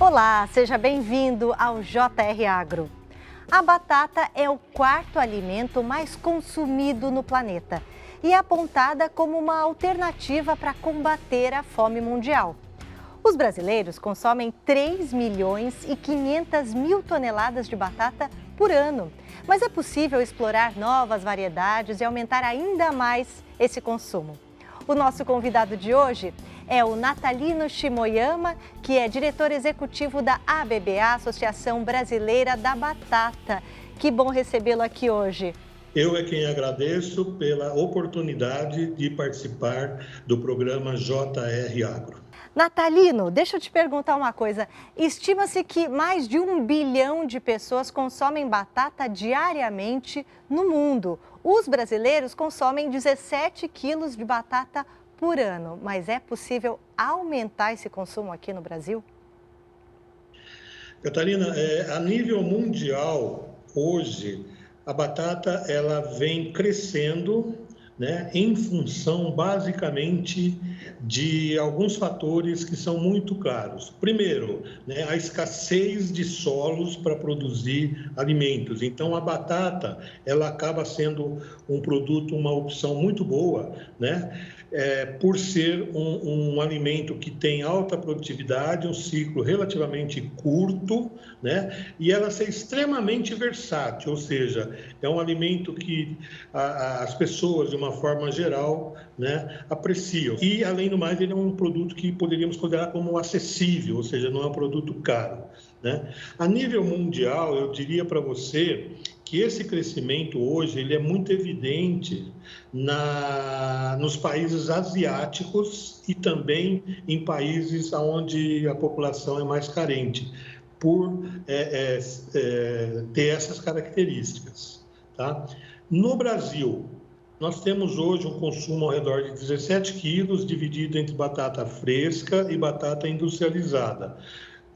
Olá, seja bem-vindo ao JR Agro. A batata é o quarto alimento mais consumido no planeta e é apontada como uma alternativa para combater a fome mundial. Os brasileiros consomem 3 milhões e 500 mil toneladas de batata por ano. Mas é possível explorar novas variedades e aumentar ainda mais esse consumo. O nosso convidado de hoje é o Natalino Shimoyama, que é diretor executivo da ABBA, Associação Brasileira da Batata. Que bom recebê-lo aqui hoje. Eu é quem agradeço pela oportunidade de participar do programa JR Agro. Natalino, deixa eu te perguntar uma coisa. Estima-se que mais de 1 bilhão de pessoas consomem batata diariamente no mundo. Os brasileiros consomem 17 quilos de batata por ano. Mas é possível aumentar esse consumo aqui no Brasil? Catarina, a nível mundial, hoje, a batata ela vem crescendo, né, em função basicamente de alguns fatores que são muito claros. Primeiro, né, a escassez de solos para produzir alimentos. Então, a batata ela acaba sendo um produto, uma opção muito boa, né, por ser um alimento que tem alta produtividade, um ciclo relativamente curto, né, e ela ser extremamente versátil, ou seja, é um alimento que as pessoas, de uma forma geral, né, apreciam. E, além do mais, ele é um produto que poderíamos considerar como acessível, ou seja, não é um produto caro, né? A nível mundial, eu diria para você que esse crescimento hoje ele é muito evidente nos países asiáticos e também em países onde a população é mais carente, por ter essas características, tá? No Brasil, nós temos hoje um consumo ao redor de 17 quilos, dividido entre batata fresca e batata industrializada.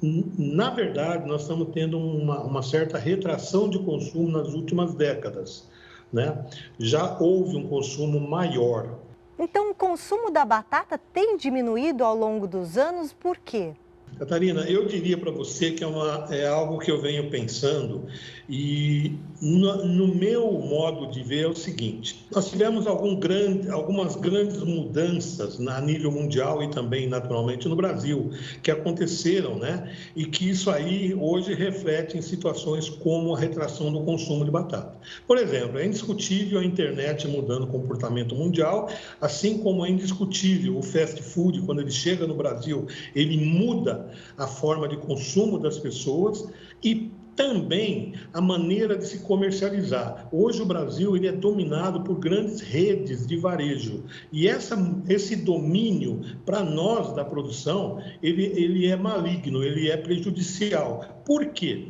Na verdade, nós estamos tendo uma certa retração de consumo nas últimas décadas, né? Já houve um consumo maior. Então, o consumo da batata tem diminuído ao longo dos anos, por quê? Catarina, eu diria para você que é algo que eu venho pensando e no meu modo de ver é o seguinte: nós tivemos algumas grandes mudanças a nível mundial e também naturalmente no Brasil que aconteceram, né? E que isso aí hoje reflete em situações como a retração do consumo de batata. Por exemplo, é indiscutível a internet mudando o comportamento mundial, assim como é indiscutível o fast food, quando ele chega no Brasil, ele muda a forma de consumo das pessoas e também a maneira de se comercializar. Hoje o Brasil ele é dominado por grandes redes de varejo e esse domínio para nós da produção ele é maligno, ele é prejudicial. Por quê?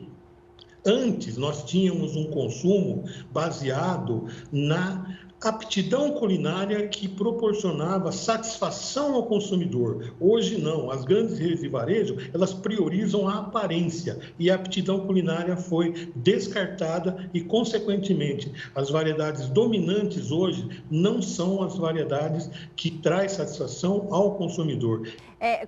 Antes nós tínhamos um consumo baseado na aptidão culinária que proporcionava satisfação ao consumidor. Hoje não, as grandes redes de varejo, elas priorizam a aparência e a aptidão culinária foi descartada e, consequentemente, as variedades dominantes hoje não são as variedades que traz satisfação ao consumidor.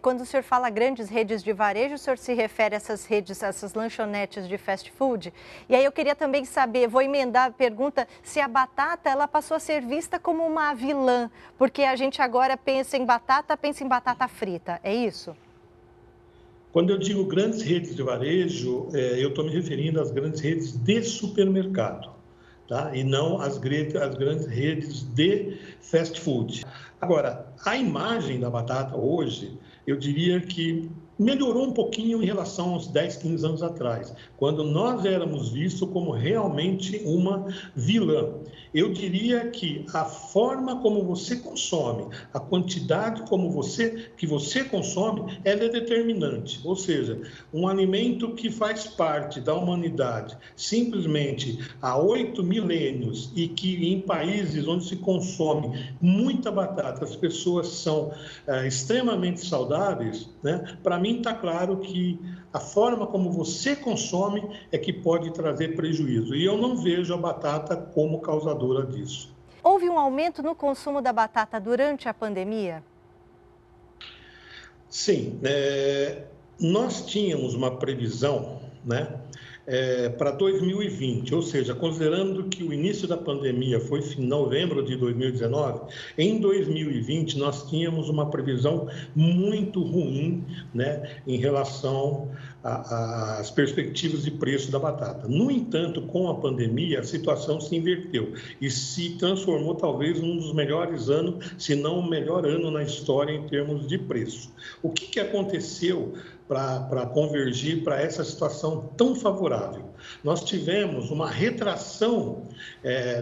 Quando o senhor fala grandes redes de varejo, o senhor se refere a essas redes, a essas lanchonetes de fast food? E aí eu queria também saber, vou emendar a pergunta, se a batata ela passou a ser vista como uma vilã, porque a gente agora pensa em batata frita, é isso? Quando eu digo grandes redes de varejo, eu estou me referindo às grandes redes de supermercado, tá? E não às grandes redes de fast food. Agora, a imagem da batata hoje, eu diria que melhorou um pouquinho em relação aos 10, 15 anos atrás, quando nós éramos vistos como realmente uma vilã. Eu diria que a forma como você consome, a quantidade que você consome, ela é determinante. Ou seja, um alimento que faz parte da humanidade simplesmente há 8 milênios e que em países onde se consome muita batata, as pessoas são extremamente saudáveis, né? Para mim está claro que a forma como você consome é que pode trazer prejuízo. E eu não vejo a batata como causadora disso. Houve um aumento no consumo da batata durante a pandemia? Sim. nós tínhamos uma previsão, né, para 2020, ou seja, considerando que o início da pandemia foi em novembro de 2019, em 2020 nós tínhamos uma previsão muito ruim, né, em relação às perspectivas de preço da batata. No entanto, com a pandemia, a situação se inverteu e se transformou talvez num dos melhores anos, se não o melhor ano na história em termos de preço. O que aconteceu para convergir para essa situação tão favorável? Nós tivemos uma retração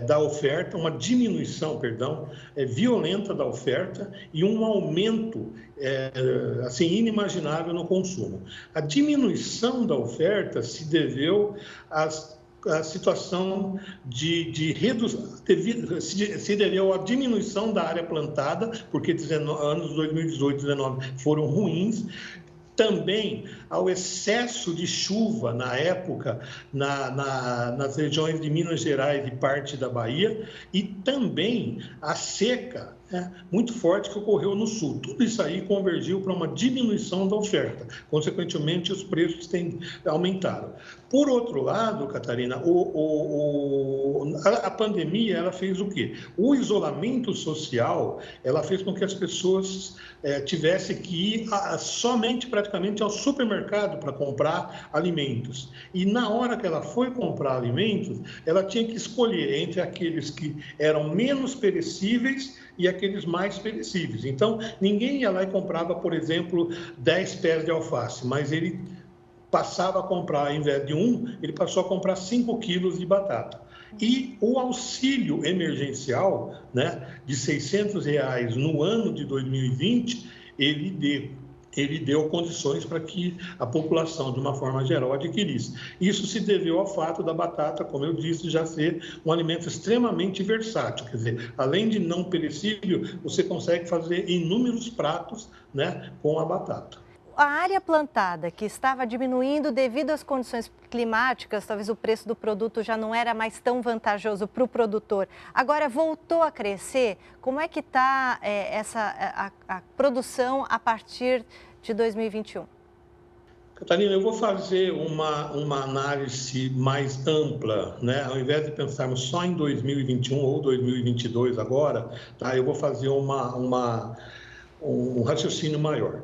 da oferta, uma diminuição, perdão, violenta da oferta e um aumento assim, inimaginável no consumo. A diminuição da oferta se deveu a situação de redução, se deveu à diminuição da área plantada, porque anos 2018 e 2019 foram ruins, também ao excesso de chuva na época nas regiões de Minas Gerais e parte da Bahia, e também a seca muito forte que ocorreu no sul. Tudo isso aí convergiu para uma diminuição da oferta. Consequentemente, os preços aumentaram. Por outro lado, Catarina, a pandemia ela fez o quê? O isolamento social ela fez com que as pessoas tivessem que ir somente praticamente ao supermercado para comprar alimentos. E na hora que ela foi comprar alimentos, ela tinha que escolher entre aqueles que eram menos perecíveis e aqueles mais perecíveis. Então, ninguém ia lá e comprava, por exemplo, 10 pés de alface, mas ele passava a comprar, ao invés de ele passou a comprar 5 quilos de batata. E o auxílio emergencial, né, de R$600 no ano de 2020, ele deu condições para que a população, de uma forma geral, adquirisse. Isso se deveu ao fato da batata, como eu disse, já ser um alimento extremamente versátil. Quer dizer, além de não perecível, você consegue fazer inúmeros pratos, né, com a batata. A área plantada, que estava diminuindo devido às condições climáticas, talvez o preço do produto já não era mais tão vantajoso para o produtor, agora voltou a crescer. Como é que está a produção a partir de 2021? Catarina, eu vou fazer uma análise mais ampla, né? Ao invés de pensarmos só em 2021 ou 2022 agora, tá? Eu vou fazer um raciocínio maior.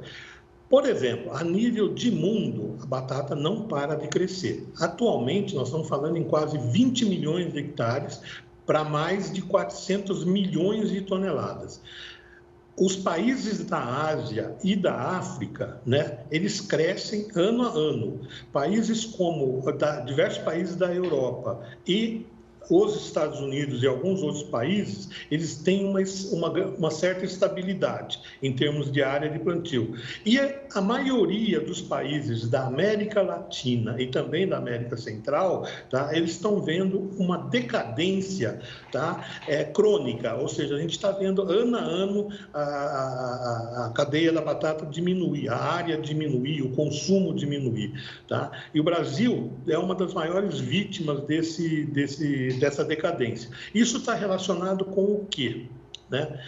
Por exemplo, a nível de mundo, a batata não para de crescer. Atualmente, nós estamos falando em quase 20 milhões de hectares para mais de 400 milhões de toneladas. Os países da Ásia e da África, né, eles crescem ano a ano. Países como diversos países da Europa e os Estados Unidos e alguns outros países, eles têm uma certa estabilidade em termos de área de plantio. E a maioria dos países da América Latina e também da América Central, tá, eles estão vendo uma decadência, tá, crônica, ou seja, a gente está vendo ano a ano a cadeia da batata diminuir, a área diminuir, o consumo diminuir. Tá? E o Brasil é uma das maiores vítimas dessa decadência. Isso está relacionado com o quê? Né?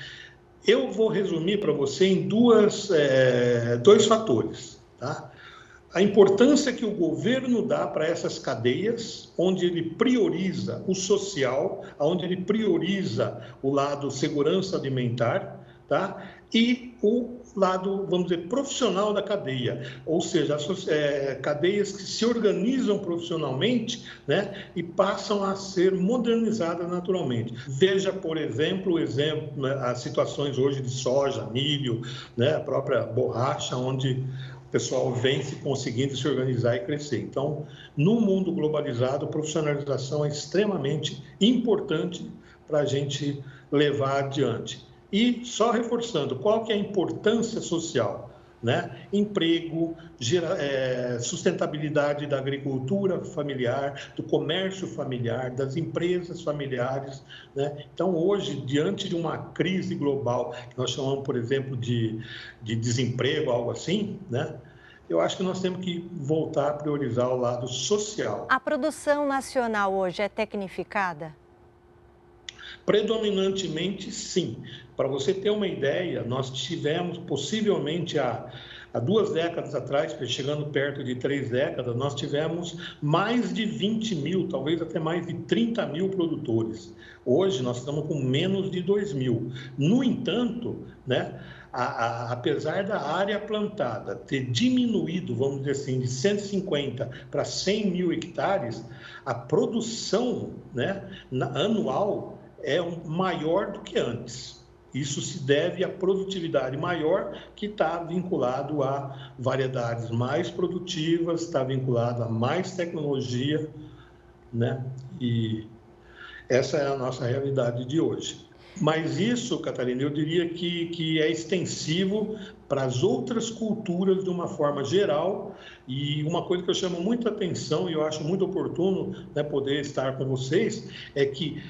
Eu vou resumir para você em dois fatores. Tá? A importância que o governo dá para essas cadeias, onde ele prioriza o social, onde ele prioriza o lado segurança alimentar, tá? E o lado, vamos dizer, profissional da cadeia, ou seja, cadeias que se organizam profissionalmente, né, e passam a ser modernizadas naturalmente. Veja, por exemplo, as situações hoje de soja, milho, né, a própria borracha, onde o pessoal vem conseguindo se organizar e crescer. Então, no mundo globalizado, a profissionalização é extremamente importante para a gente levar adiante. E só reforçando, qual que é a importância social? Né? Emprego, sustentabilidade da agricultura familiar, do comércio familiar, das empresas familiares. Né? Então, hoje, diante de uma crise global, que nós chamamos, por exemplo, de desemprego, algo assim, né? Eu acho que nós temos que voltar a priorizar o lado social. A produção nacional hoje é tecnificada? Predominantemente, sim. Para você ter uma ideia, nós tivemos possivelmente há Há 2 décadas atrás, chegando perto de 3 décadas, nós tivemos mais de 20 mil, talvez até mais de 30 mil produtores. Hoje, nós estamos com menos de 2 mil. No entanto, né, apesar da área plantada ter diminuído, vamos dizer assim, de 150 para 100 mil hectares, a produção, né, anual é maior do que antes. Isso se deve à produtividade maior, que está vinculado a variedades mais produtivas, está vinculado a mais tecnologia, né? E essa é a nossa realidade de hoje. Mas isso, Catarina, eu diria que é extensivo para as outras culturas de uma forma geral. E uma coisa que eu chamo muita atenção e eu acho muito oportuno, né, poder estar com vocês, é que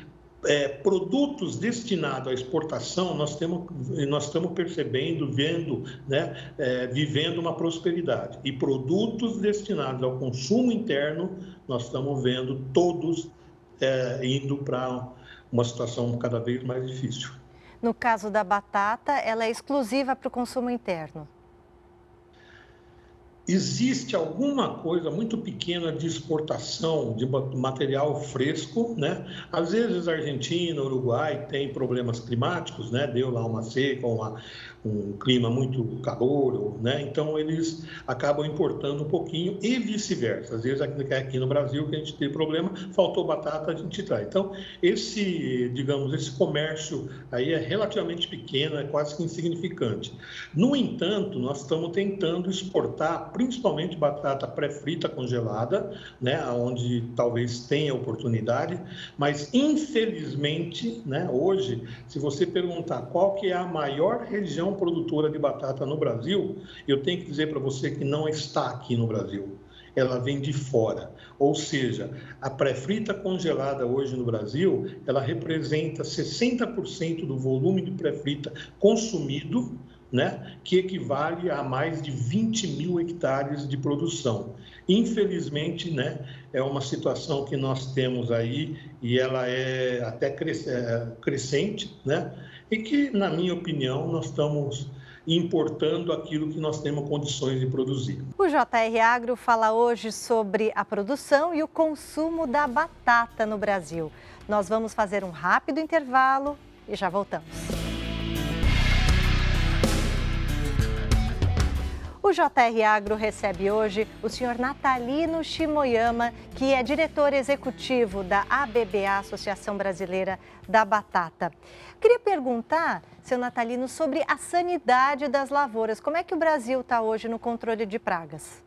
produtos destinados à exportação, nós estamos percebendo, vendo, né, vivendo uma prosperidade. E produtos destinados ao consumo interno, nós estamos vendo todos indo para uma situação cada vez mais difícil. No caso da batata, ela é exclusiva para o consumo interno? Existe alguma coisa muito pequena de exportação de material fresco, né? Às vezes a Argentina, Uruguai tem problemas climáticos, né? Deu lá uma seca, um clima muito calor, né? Então eles acabam importando um pouquinho e vice-versa. Às vezes aqui no Brasil que a gente tem problema, faltou batata, a gente traz. Então esse comércio aí é relativamente pequeno, é quase que insignificante. No entanto, nós estamos tentando exportar principalmente batata pré-frita congelada, né, onde talvez tenha oportunidade, mas infelizmente, né, hoje, se você perguntar qual que é a maior região produtora de batata no Brasil, eu tenho que dizer para você que não está aqui no Brasil. Ela vem de fora. Ou seja, a pré-frita congelada hoje no Brasil, ela representa 60% do volume de pré-frita consumido, né, que equivale a mais de 20 mil hectares de produção. Infelizmente, né, é uma situação que nós temos aí e ela é até crescente, né, e que, na minha opinião, nós estamos importando aquilo que nós temos condições de produzir. O JR Agro fala hoje sobre a produção e o consumo da batata no Brasil. Nós vamos fazer um rápido intervalo e já voltamos. O JR Agro recebe hoje o senhor Natalino Shimoyama, que é diretor executivo da ABBA, Associação Brasileira da Batata. Queria perguntar, seu Natalino, sobre a sanidade das lavouras. Como é que o Brasil está hoje no controle de pragas?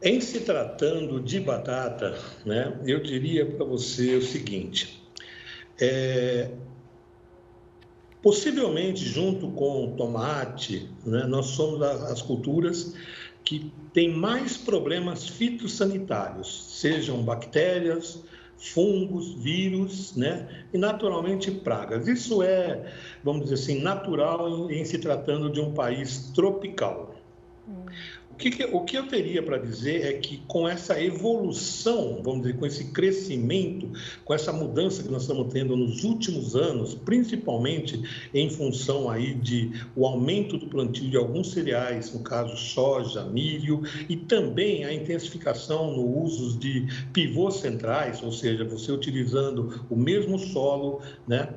Em se tratando de batata, né, eu diria para você o seguinte, possivelmente, junto com tomate, né, nós somos as culturas que têm mais problemas fitossanitários, sejam bactérias, fungos, vírus, né, e naturalmente pragas. Isso é, vamos dizer assim, natural em se tratando de um país tropical. O que eu teria para dizer é que com essa evolução, vamos dizer, com esse crescimento, com essa mudança que nós estamos tendo nos últimos anos, principalmente em função aí o aumento do plantio de alguns cereais, no caso soja, milho, e também a intensificação no uso de pivôs centrais, ou seja, você utilizando o mesmo solo, né,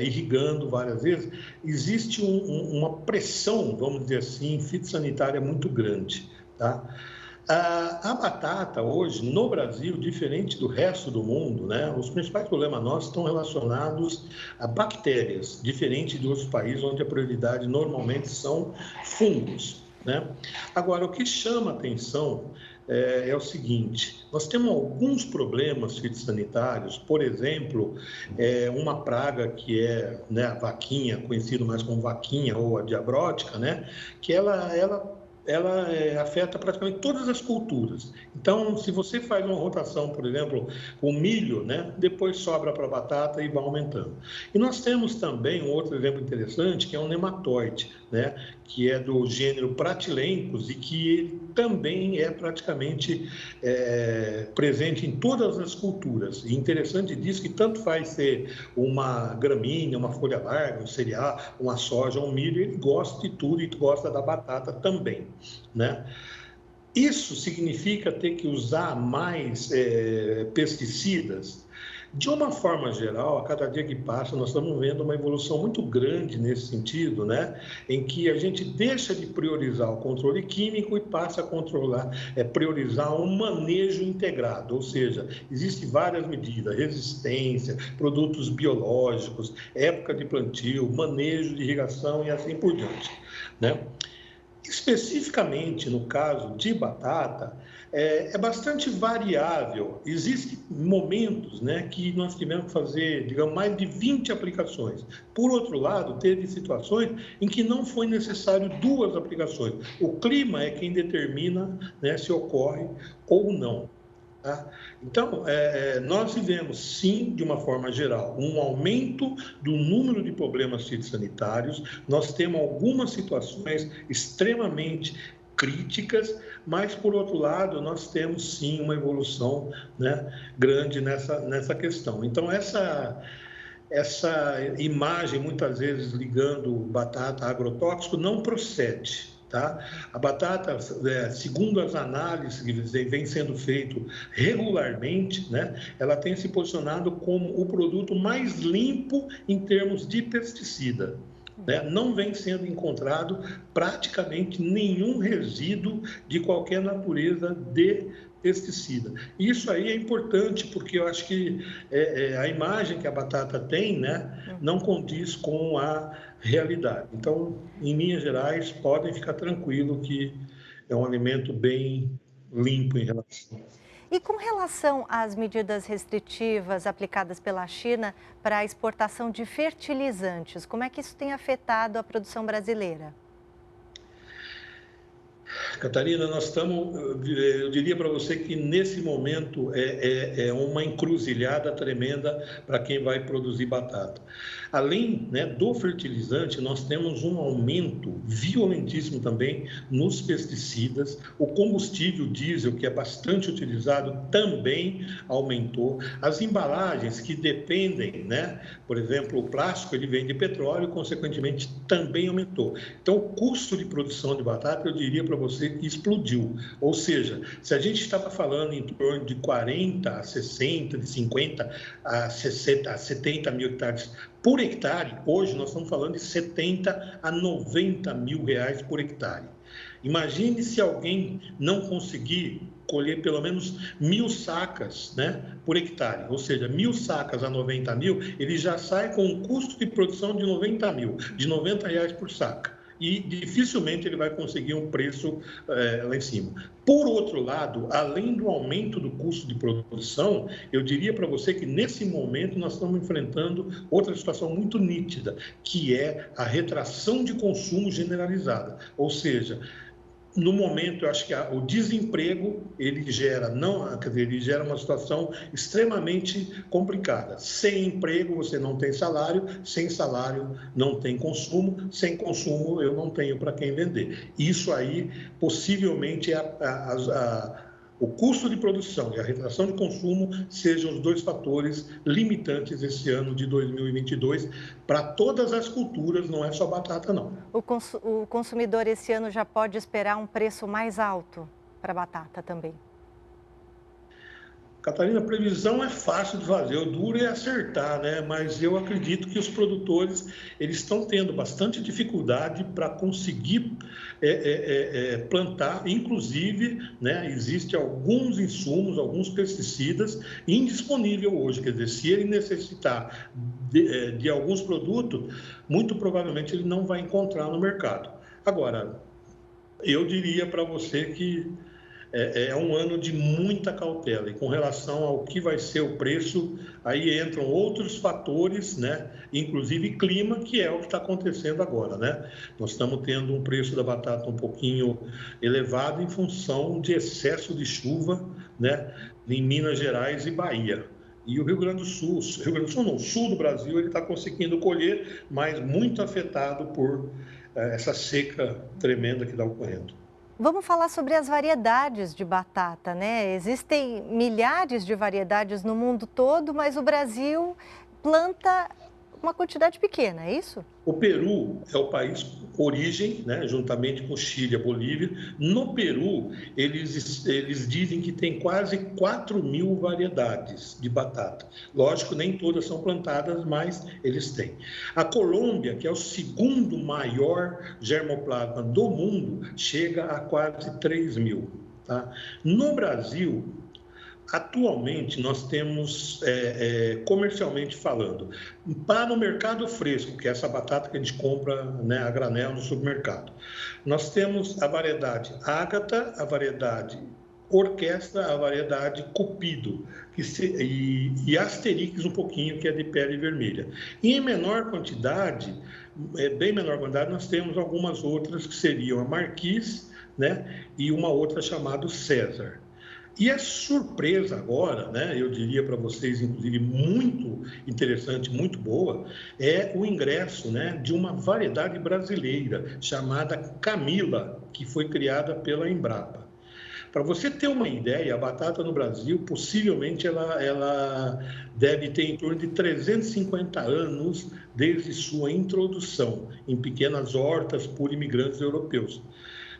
irrigando várias vezes, existe uma pressão, vamos dizer assim, fitossanitária muito grande. Tá? A batata hoje, no Brasil, diferente do resto do mundo, né, os principais problemas nossos estão relacionados a bactérias, diferente de outros países onde a prioridade normalmente são fungos, né? Agora, o que chama atenção é o seguinte, nós temos alguns problemas fitossanitários, por exemplo, uma praga que é, né, a vaquinha, conhecida mais como vaquinha ou a diabrótica, né, que ela ela afeta praticamente todas as culturas. Então, se você faz uma rotação, por exemplo, com milho, né, depois sobra para a batata e vai aumentando. E nós temos também um outro exemplo interessante, que é um nematóide, né, que é do gênero Pratylencos e que ele também é praticamente presente em todas as culturas. E interessante disso que tanto faz ser uma gramínea, uma folha larga, um cereal, uma soja, um milho, ele gosta de tudo e gosta da batata também, né? Isso significa ter que usar mais pesticidas? De uma forma geral, a cada dia que passa, nós estamos vendo uma evolução muito grande nesse sentido, né? Em que a gente deixa de priorizar o controle químico e passa a priorizar um manejo integrado, ou seja, existem várias medidas, resistência, produtos biológicos, época de plantio, manejo de irrigação e assim por diante, né? Especificamente no caso de batata, é bastante variável. Existem momentos, né, que nós tivemos que fazer, digamos, mais de 20 aplicações. Por outro lado, teve situações em que não foi necessário 2 aplicações. O clima é quem determina, né, se ocorre ou não. Tá? Então, nós vivemos, sim, de uma forma geral, um aumento do número de problemas fitossanitários. Nós temos algumas situações extremamente críticas, mas, por outro lado, nós temos, sim, uma evolução, né, grande nessa questão. Então, essa imagem, muitas vezes, ligando batata a agrotóxico, não procede. Tá? A batata, segundo as análises que vem sendo feito regularmente, né, ela tem se posicionado como o produto mais limpo em termos de pesticida. Né? Não vem sendo encontrado praticamente nenhum resíduo de qualquer natureza de pesticida. Isso aí é importante, porque eu acho que a imagem que a batata tem, né, não condiz com a realidade. Então, em linhas gerais, podem ficar tranquilos que é um alimento bem limpo em relação. E com relação às medidas restritivas aplicadas pela China para a exportação de fertilizantes, como é que isso tem afetado a produção brasileira? Catarina, nós estamos, eu diria para você que nesse momento é uma encruzilhada tremenda para quem vai produzir batata. Além, né, do fertilizante, nós temos um aumento violentíssimo também nos pesticidas. O combustível diesel, que é bastante utilizado, também aumentou. As embalagens que dependem, né, por exemplo, o plástico, ele vem de petróleo, consequentemente, também aumentou. Então, o custo de produção de batata, eu diria para você que explodiu. Ou seja, se a gente estava falando em torno de 40 a 60, de 50 a 60, a 70 mil hectares por hectare, hoje nós estamos falando de 70 a 90 mil reais por hectare. Imagine se alguém não conseguir colher pelo menos 1.000 sacas, né, por hectare, ou seja, 1.000 sacas a 90 mil, ele já sai com um custo de produção de 90 mil, de 90 reais por saca. E dificilmente ele vai conseguir um preço lá em cima. Por outro lado, além do aumento do custo de produção, eu diria para você que nesse momento nós estamos enfrentando outra situação muito nítida, que é a retração de consumo generalizada. Ou seja, no momento, eu acho que o desemprego, ele gera uma situação extremamente complicada. Sem emprego, você não tem salário, sem salário, não tem consumo, sem consumo, eu não tenho para quem vender. Isso aí, possivelmente, o custo de produção e a retração de consumo sejam os 2 fatores limitantes esse ano de 2022 para todas as culturas, não é só batata, não. O consumidor esse ano já pode esperar um preço mais alto para a batata também? Catarina, a previsão é fácil de fazer, o duro é acertar, né? Mas eu acredito que os produtores eles estão tendo bastante dificuldade para conseguir plantar, inclusive, né, existem alguns insumos, alguns pesticidas indisponíveis hoje, quer dizer, se ele necessitar de alguns produtos, muito provavelmente ele não vai encontrar no mercado. Agora, eu diria para você que é um ano de muita cautela. E com relação ao que vai ser o preço, aí entram outros fatores, né? Inclusive clima, que é o que está acontecendo agora, né? Nós estamos tendo um preço da batata um pouquinho elevado em função de excesso de chuva, né? Em Minas Gerais e Bahia. E o Rio Grande do Sul, o sul do Brasil, ele está conseguindo colher, mas muito afetado por essa seca tremenda que está ocorrendo. Vamos falar sobre as variedades de batata, né? Existem milhares de variedades no mundo todo, mas o Brasil planta uma quantidade pequena, é isso? O Peru é o país origem, né, juntamente com Chile e a Bolívia. No Peru, eles dizem que tem quase 4.000 variedades de batata. Lógico, nem todas são plantadas, mas eles têm. A Colômbia, que é o segundo maior germoplasma do mundo, chega a quase 3.000. Tá? No Brasil, atualmente, nós temos, comercialmente falando, para o mercado fresco, que é essa batata que a gente compra, né, a granel no supermercado, nós temos a variedade Ágata, a variedade Orquestra, a variedade Cupido e Asterix um pouquinho, que é de pele vermelha. E em menor quantidade, bem menor quantidade, nós temos algumas outras que seriam a Marquise, né, e uma outra chamada César. E a surpresa agora, né, eu diria para vocês, inclusive, muito interessante, muito boa, é o ingresso, né, de uma variedade brasileira chamada Camila, que foi criada pela Embrapa. Para você ter uma ideia, a batata no Brasil, possivelmente, ela deve ter em torno de 350 anos desde sua introdução em pequenas hortas por imigrantes europeus.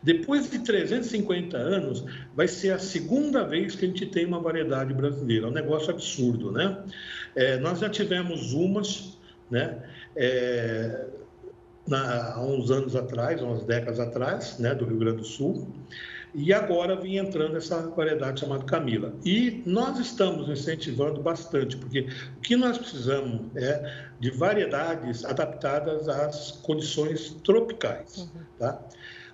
Depois de 350 anos, vai ser a segunda vez que a gente tem uma variedade brasileira. É um negócio absurdo, né? Nós já tivemos umas, né? Há uns anos atrás, umas décadas atrás, né? Do Rio Grande do Sul. E agora vem entrando essa variedade chamada Camila. E nós estamos incentivando bastante, porque o que nós precisamos é de variedades adaptadas às condições tropicais, tá?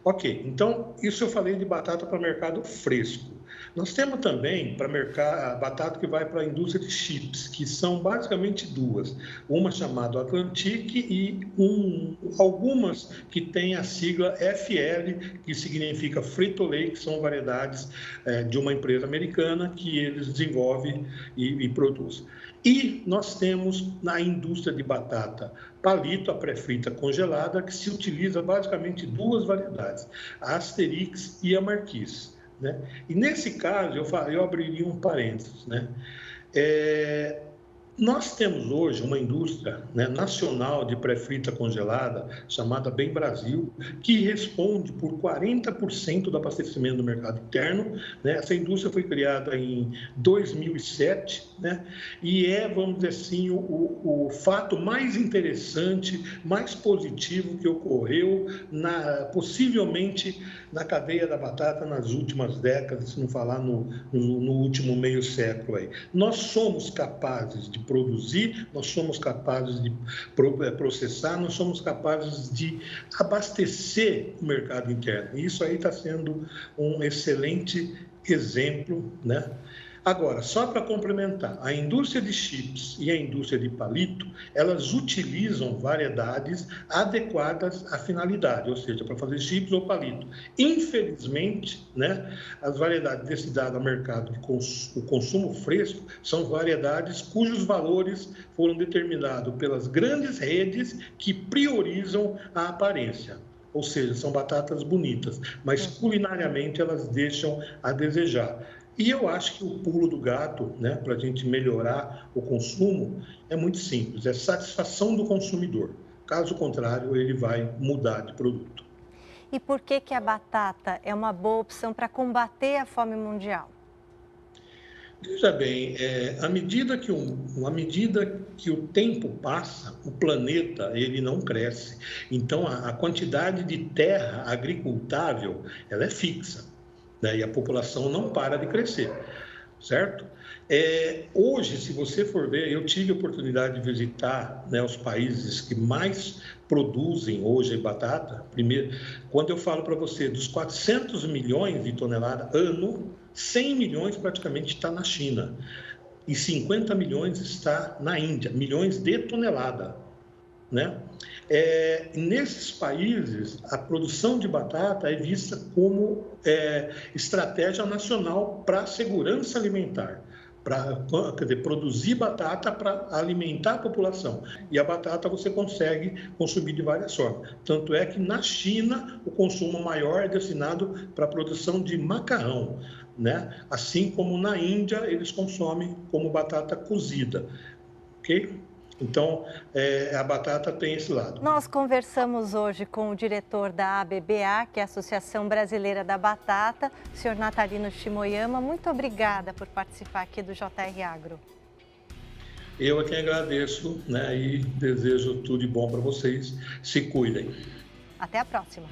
Ok, então isso eu falei de batata para mercado fresco. Nós temos também para mercado batata que vai para a indústria de chips, que são basicamente duas. Uma chamada Atlantic e algumas que têm a sigla FL, que significa Frito-Lay, que são variedades de uma empresa americana que eles desenvolvem e produzem. E nós temos na indústria de batata palito, a pré-frita congelada, que se utiliza basicamente duas variedades, a Asterix e a Marquise, né? E nesse caso, eu abriria um parênteses, né? Nós temos hoje uma indústria, né, nacional de pré-frita congelada, chamada Bem Brasil, que responde por 40% do abastecimento do mercado interno, né? Essa indústria foi criada em 2007, né? E vamos dizer assim, o fato mais interessante, mais positivo que ocorreu possivelmente na cadeia da batata nas últimas décadas, se não falar no último meio século aí. Nós somos capazes de produzir, nós somos capazes de processar, nós somos capazes de abastecer o mercado interno. E isso aí está sendo um excelente exemplo, né? Agora, só para complementar, a indústria de chips e a indústria de palito, elas utilizam variedades adequadas à finalidade, ou seja, para fazer chips ou palito. Infelizmente, né, as variedades destinadas ao mercado de consumo fresco são variedades cujos valores foram determinados pelas grandes redes que priorizam a aparência. Ou seja, são batatas bonitas, mas culinariamente elas deixam a desejar. E eu acho que o pulo do gato, né, para a gente melhorar o consumo, é muito simples, é satisfação do consumidor. Caso contrário, ele vai mudar de produto. E por que a batata é uma boa opção para combater a fome mundial? Veja bem, à medida que o tempo passa, o planeta ele não cresce. Então, a quantidade de terra agricultável ela é fixa. Né? E a população não para de crescer, certo? Hoje, se você for ver, eu tive a oportunidade de visitar, né, os países que mais produzem hoje batata, primeiro, quando eu falo para você dos 400 milhões de toneladas ano, 100 milhões praticamente está na China e 50 milhões está na Índia, milhões de tonelada, né? Nesses países, a produção de batata é vista como estratégia nacional para a segurança alimentar, quer dizer, produzir batata para alimentar a população. E a batata você consegue consumir de várias formas. Tanto é que na China o consumo maior é destinado para a produção de macarrão, né? Assim como na Índia eles consomem como batata cozida, ok? Então, a batata tem esse lado. Nós conversamos hoje com o diretor da ABBA, que é a Associação Brasileira da Batata, o senhor Natalino Shimoyama. Muito obrigada por participar aqui do JR Agro. Eu é quem agradeço, né, e desejo tudo de bom para vocês. Se cuidem. Até a próxima.